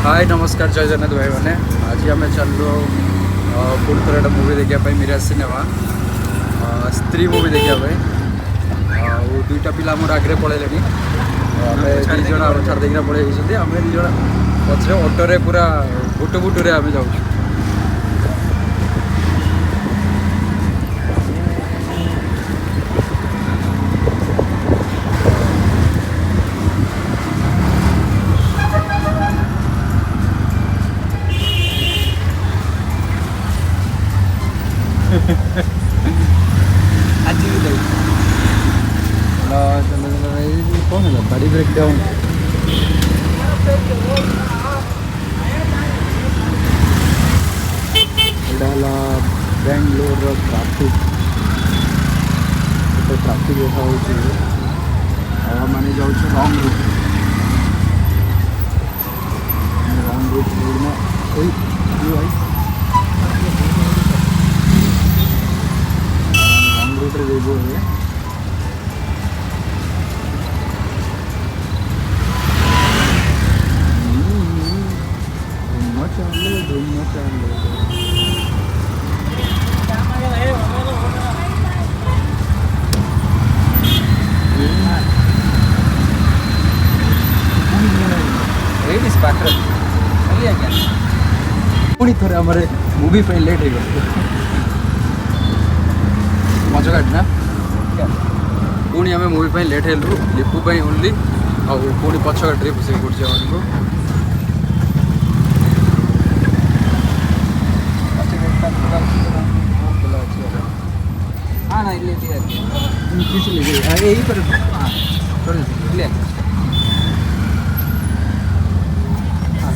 हाय नमस्कार जय जगन्नाथ भाई मैंने आज आम चलु पुणी थर एक मुवी देखापी मिराज सिनेमा स्त्री मुवी देखापी दुईटा पिला मोर आगे पलैले आम दीज छाड़ देना पलि आम दीज पचे अटोरे पूरा बुटु बुटुरे आम जाऊँ आज भी कौन है गाड़ी breakdown Bangalore traffic traffic देखा मैंने जाऊँ लॉन्ग रूट भाई रूट देबो है पुणी थोड़े आम मूवी लेट हो गया मजा काटना पुणी आम मूवी लेट हेलु लिपु ओनली पुणी पछ गाड़ी बस पड़े आमको हाँ ना यही पर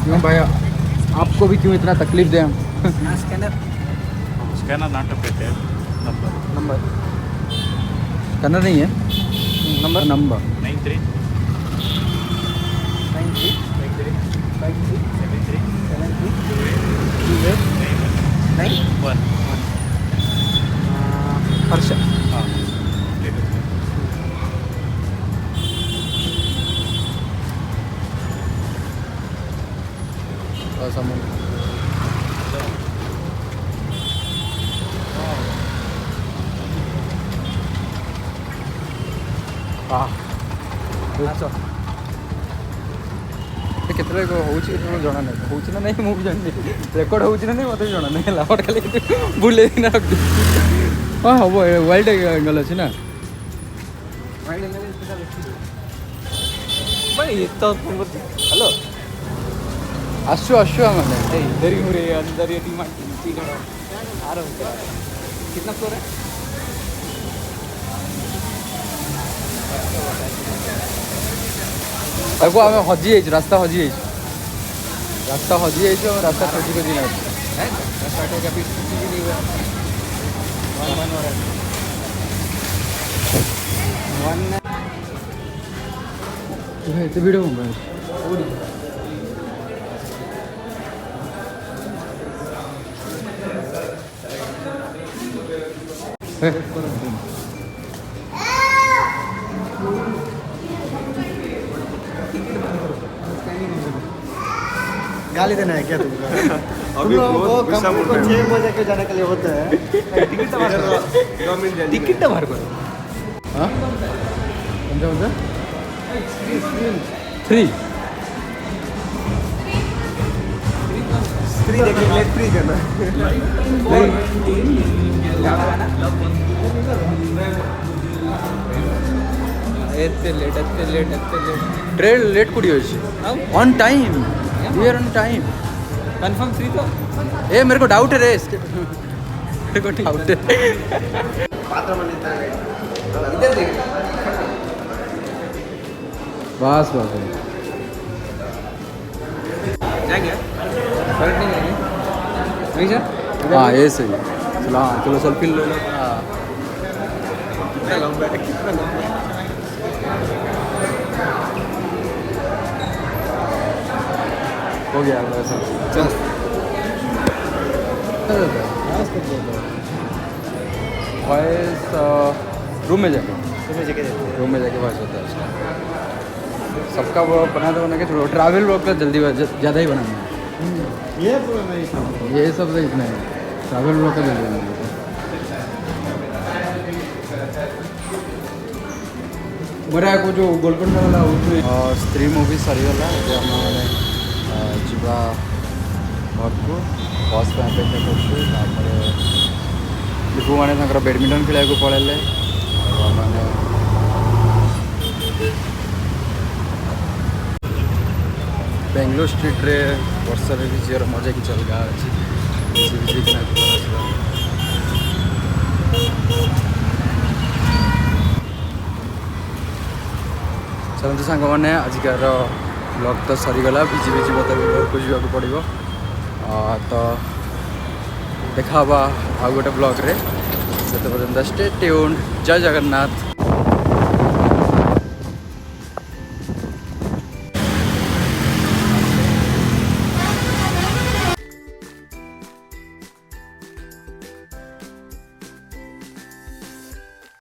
क्यों भाई आपको भी क्यों इतना तकलीफ दें हम scanner not prepared number scanner नहीं है नंबर 93 हर्ष हाँ केतरे जना ना ना नहीं मुझे जानी रेकर्ड हो ना नहीं मत जना नहीं लाट खाली बुले ना रख हाँ हम वाइल्ड एंगल अच्छे ना हेलो आसु आसु मैंने इधर ही मुरे अंदर ये कितना फ्लोर है देखो आम हजी रास्ता हजी रास्ता खोजी खोजी ना एत भिड़ गाली देना है क्या तुमको? तुम लोगों को कंपनी को 6 बजे के जाने के लिए होता है टिकट तो भर करो हाँ कौन 3 फ्री देखिए लेट फ्री करना एते लेट ट्रेन लेट कुड़ी होची on time we are on time confirm free तो ए मेरे को डाउट है रे मेरे को डाउट है पात्र में लेता है इधर देख बस जाएंगे फर्क नहीं है नहीं सर हाँ ये सही चलो हाँ चलो सेल्फी ले लो हाँ कितना लंबा है हो गया चल वॉइस रूम में जाके तुम्हें जगह देते हैं रूम में जाके वॉइस होता है उसका सबका ब्लॉग बना दो ना कि थोड़ा ट्रैवल ब्लॉग का जल्दी ज़्यादा ही बनाना है। ये पूरा नहीं था। ये सब तो इतना है, ट्रैवल ब्लॉग का जल्दी बनाना है। बड़ा को जो गोलकोंडा वाला उसमें स्त्री मूवी सरीगला मैंने जीवा घरको बस में अपेक्षा कर लिपू मैंने बैडमिंटन खेल पलैले मैंने बेंगलोर स्ट्रीट रे वर्षा भी मजा कि चल गया चलते सांग मैंने आजिकार ब्लॉग तो सरीगला भिजी भिजी मत घर को जावाक पड़ो तो देखा आउ गोटे ब्लॉग रे से पर्यंत स्टे ट्यून्ड। जय जगन्नाथ।